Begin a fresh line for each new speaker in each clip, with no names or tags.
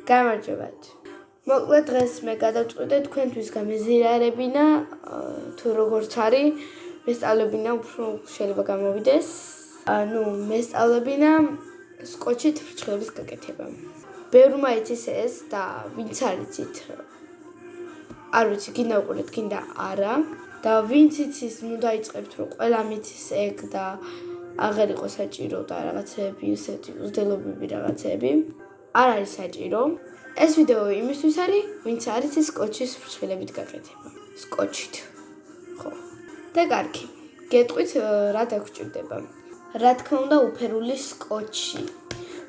გამარჯობათ. მოკლედ დღეს მე გადავწყვიტე თქვენთვის გამეზიარებინა თუ როგორც არის მესწავლებინა უფრო შეიძლება გამოვიდეს. მესწავლებინა სკოჩით ფრჩხილების გაკეთება. ბევრმა იცის ეს და ვინც არ იცით არ ვიცი გინდა უყურეთ გინდა არა და ვინც იცის ნუ დაიწყებთ რომ ყველა მიცის ეგ და აღარ იყო საჭირო და რაღაცეები ისეთი უზრდელობები რაღაცეები არ არის საჭირო. ეს ვიდეო იმისთვის არის, ვინც არ იცის სკოჩის ფრჩხილებით გაკეთება. სკოჩით. ხო. და კარგი. გეტყვით რა დაგვრჩება. რა თქმა უნდა უფერული სკოჩი.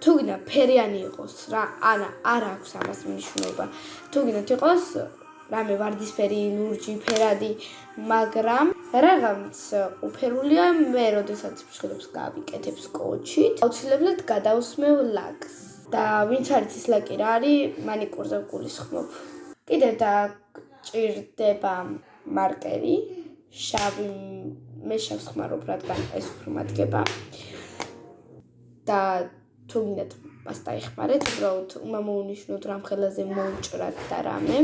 თუ გინდა ფერიანი იყოს რა, არა აქვს ამას მნიშვნელობა. თუ გინდათ იყოს რამე ვარდისფერი, ლურჯი, ფერადი, მაგრამ რაღაც უფერულია მე როდესაც ფრჩხილებს გავიკეთებ სკოჩით, აუცილებლად გადავსმევ ლაკს. და ვინც არ იცის ლაკი რა არის, მანიკურზე ვგულისხმობ. კიდევ დაგჭირდება მარკერი, შავი, მე შავს ხმარობ, რადგან ეს უფრო მადგება. და თუ გინდათ პასტა იხმარეთ, უბრალოდ უნდა მოუნიშნოთ რამ ხელაზე მოუჭრათ და რამე.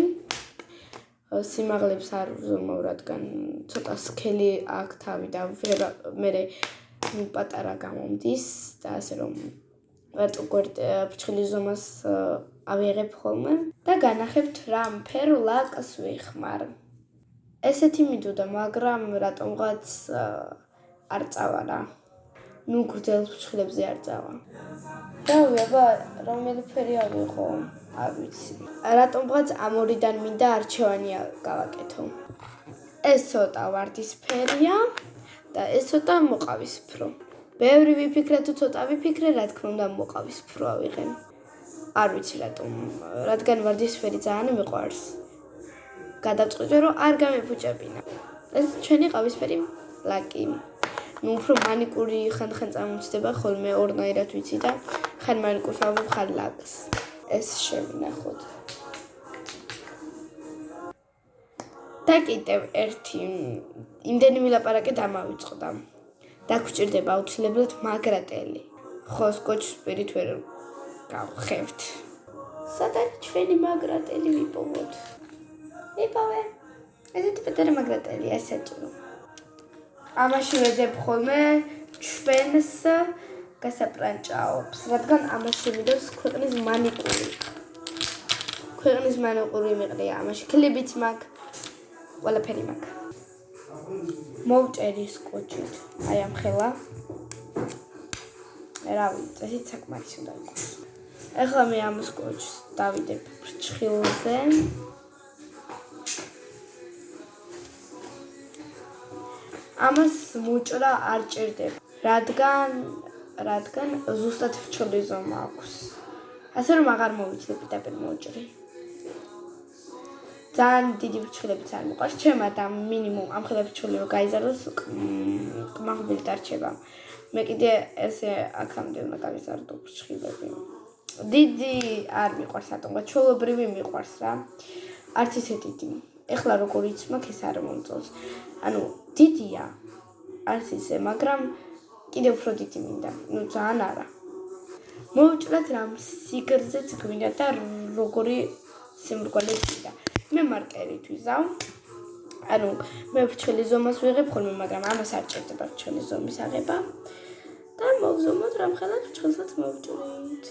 სიმაღლებს არ ვზომავ, რადგან ცოტა სქელი აქვს თავი და მე პატარა გამომდის და ასე რომ მარტო ფრჩხილის ზომას ავიღებ ხოლმე და განახებთ რამ ფერ ლაკს ვიხმარ. ესეთი მიდოდა, მაგრამ რატომღაც არ წავა რა. გრძელ ფრჩხილებზე არ წავა. აბა რომელი ფერი ავიღო? არ ვიცი. რატომღაც ამ ორიდან მინდა არჩევანი გავაკეთო. ეს ცოტა ვარდისფერია და ეს ცოტა მოყავისფრო. ბევრი ვიფიქრე თუ ცოტა ვიფიქრე, რა თქმა უნდა მოყავისფრო ავიღე. არ ვიცი რატომ, რადგან ვარდისფერი ძალიან მიყვარს. გადავწყვიტე რომ არ გამიფუჭებინა. ეს ჩვენი ყავისფერი ლაკი. უფრო მანიკური ხან წამომწდება ხოლმე ორნაირად ვიცი და ხან მანიკურს ავიღებ, ხან ლაკს. ეს შევინახოთ. და კიდევ ერთი იმდენი ვილაპარაკე დამავიწყდა. დაგვრჩება აუცილებლად მაგრატელი. ხო, სკოჩს პირით ვერ გავხევთ. სად არის ჩვენი მაგრატელი ვიპოვოთ? იპოვე. ესეთი პატარა მაგრატელია საჭირო. ამაში ვეძებ ხოლმე ჩვენს გასაპრანჭაობს, რადგან ამაში მიდევს ქვეყნის მანიკური. ქვეყნის მანიკური მიყრია, ამაში კლიბიც მაქვს, ყველაფერი მაქვს. მოვჭერი სკოჩით, აი ამ ხელა. რავი, წესით საკმარის უნდა იყოს. ეხლა მე ამ სკოჩს დავიდებ ფრჩხილზე. ამას მუჭრა არ ჭირდება, რადგან ზუსტად ფრჩხილის ზომა აქვს. ასე რომ აღარ მოვიცნე პირდაპირ მოუჭრი. ძალიან დიდი ფრჩხილებიც არ მოყვარს, ჩემად ამ მინიმუმ ამ ხელა ფრჩხილი რომ გაიზარდოს, კმაყოფილი დარჩება. მე კიდე ესე აქამდე უნდა გავიზარდო ფრჩხილები. დიდი არ მიყვარს რატომღაც, ჩვეულებრივი მიყვარს რა. არც ისე დიდი. ეხლა როგორ იცმაქ ეს არ მომწონს. დიდია, არც ისე, მაგრამ კიდევ უფრო დიდი მინდა. ძალიან არა. მოვუჭრათ რამ სიგრძეც გვინდა და როგორი სიმრგვალეც გვინდა. მე მარკერით ვიზავ. მე ფრჩხილის ზომას ვიღებ ხოლმე, მაგრამ ამას არ ჭირდება ფრჩხილის ზომის აღება. და მოვზომოთ რამ ხელად ფრჩხილსაც მოვუჭრით.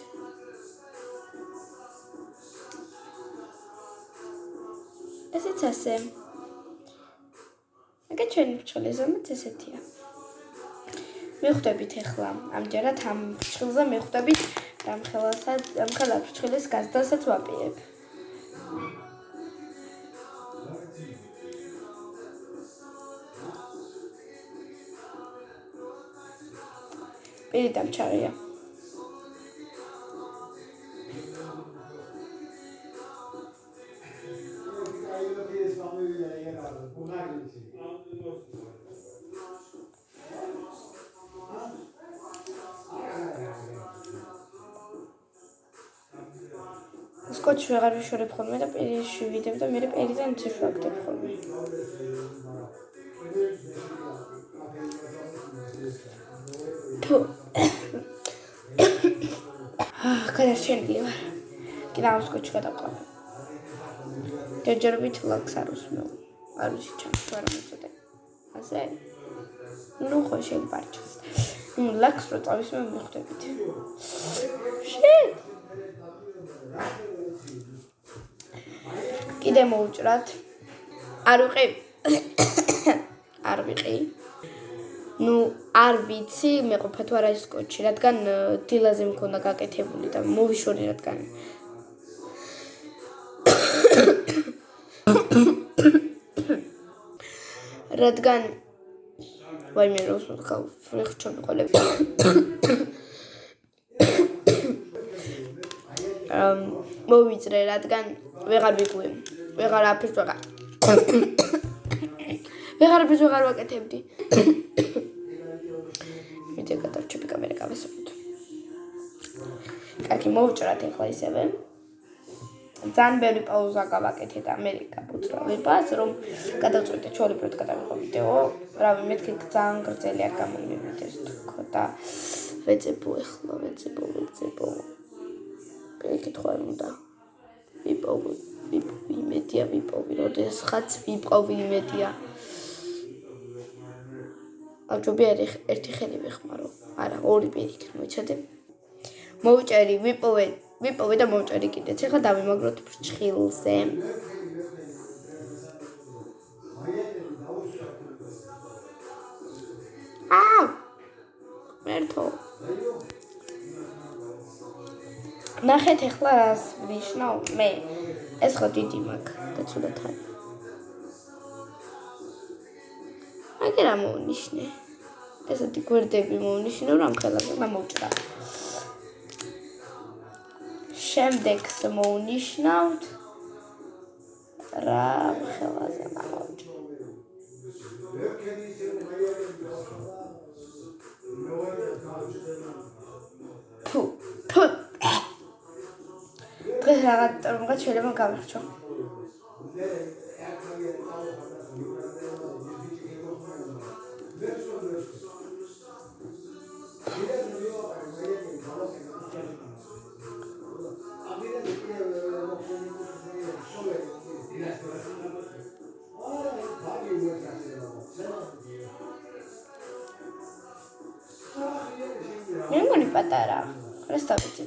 ესეც ასე. მაგათ ჩვენი ფრჩხილის ზომაც ესეთია. მივხვდებით ახლა, ამჯერად ამ ფრჩხილზე მივხვდებით რამ ხელა ფრჩხილის გაზრდასაც ვაპირებ. პირი დამჩაღია. სკოჩს ვეღარ ვიშორებ ხოლმე და პირში ვიდებ და მე პირიდან ვცეშვაგდებ ხოლმე. გადარჩენილი ვარ. კიდევ სკოჩი გადავყავ. ჯერჯერობით ლაქს არ უსმევ. არ ვიცი ჩამს თუ არა მოწოდე. ასე. ნუ ხო შეიძლება არჩეს. ლაქს რო წავისმევ მიხვდებით. Shit. კიდე მოვუჭრათ. არ ვიყი. ნუ არ ვიცი, მეყოფა თუ არა ის სკოჩი, რადგან დილაზე მქონდა გაკეთებული და მოვიშორი რადგან. რადგან ვაიმე როს ვქავ, ფრიხჩობი ყოლები. მოვიწრე რადგან ვეღარ ვიგვი. ვეღარ ვაკეთებდი. მიდე გადარჩები კამერა გავასწროთ. კარგი, მოვუჭრათ ახლა ისევე. ძალიან ბევრი პაუზა გავაკეთე და მე გაბუწრალებას, რომ გადავწყვიტე ჩვეულებრივად გადავიღო ვიდეო. რავი, მეთქი ძალიან გრძელი არ გამომივიდეს თქო და ვეძებო ახლა, ვეძებო. კითხვა არ უნდა. ვიპოვი იმედია, როდესღაც ვიპოვი იმედია. აჯობი ერთი ხელი ვეხმარო. არა, ორი პირიქით მოიცადე. მოვჭერი, ვიპოვე და მოვჭერი კიდეც. ახლა დავიმაგროთ ფრჩხილზე. მერთო. ნახეთ ახლა რას ვნიშნავ მე. ეს ხო დიდი მაქვს და ცუდად არის. მაგერ ამოვნიშნე. ესეთი გვერდები მოვნიშნე, რომ ხელაზე მოვჭრა. შემდეგს მოვნიშნავთ რა ხელაზე მოვჭრა. დღეს რაღაც შეიძლება გავიხჩო. მე მგონი პატარა. რას დავიცი?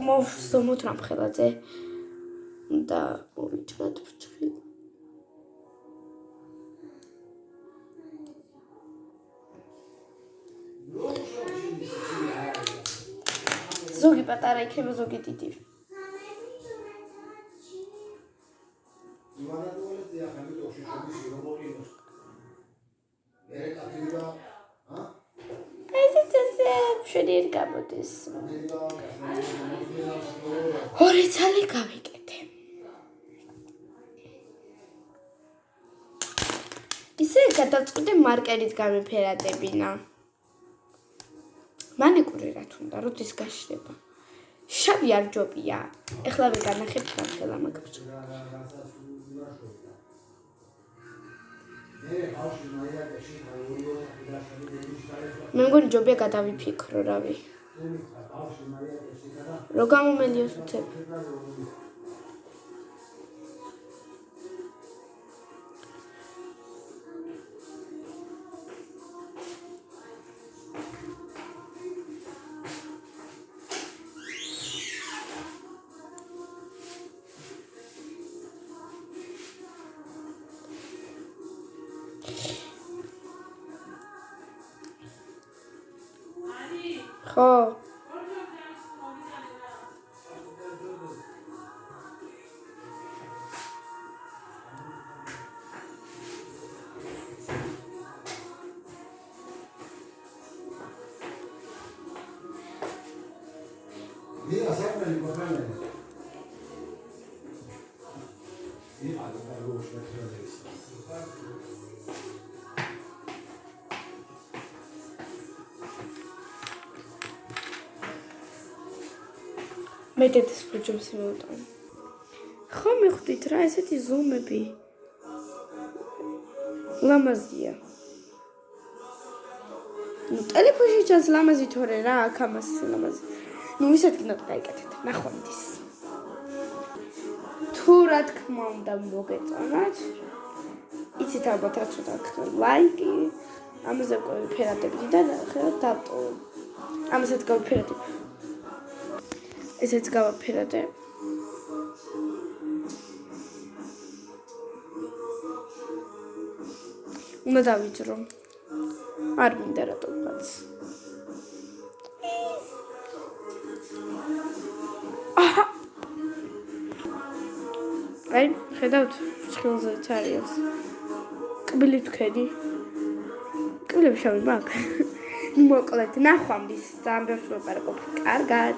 მოვსომოთ რამხელაძე და მოვიჭრათ ფრჩხილი. ზოგი პატარა იქნება, ზოგი დიდი. შედიერ გამოდის. ორი ცალი გავიკეთე. ისე გადავწყვიტე მარკერით გამიფერადებინა. მანიკური რა თუნდა, როდის გაშლება. შავი არ ჯობია. ეხლა ვიგანახებ ხელა მაგებს. მე მგონი ჯობია გადავიფიქრო, რავი. რო გამომელიოს უცებ. ხო.
Mira, sácame el papel. Mira, algo
მე დედის ფუჭებს მოვუტან. ხო მიხვდით რა ესეთი ზომები. ლამაზია. ნუ ტელეფონში ჩანს ლამაზი თორე რა, აქ ამას ლამაზი. ნუ ვისაც გინდათ გაიკეთეთ. ნახვამდის. თუ რა თქმა უნდა მოგეწონათ, იცით ალბათ რაც უნდა გქნათ ლაიკი, ამაზე გავიფერადებდი და ხელად დავტოვო. ამასაც გავიფერადებ. ესეც გავაფერადებ. უნდა დავიძრო. არ მინდა რატომღაც. აი, ხედავთ, ფრთხილზე ცარიელს. კბილი თქვენი. კბილები შავი მაქვს. მოკლედ, ნახვამდის, ძალიან ბევრს ვაპარაკობ. კარგად.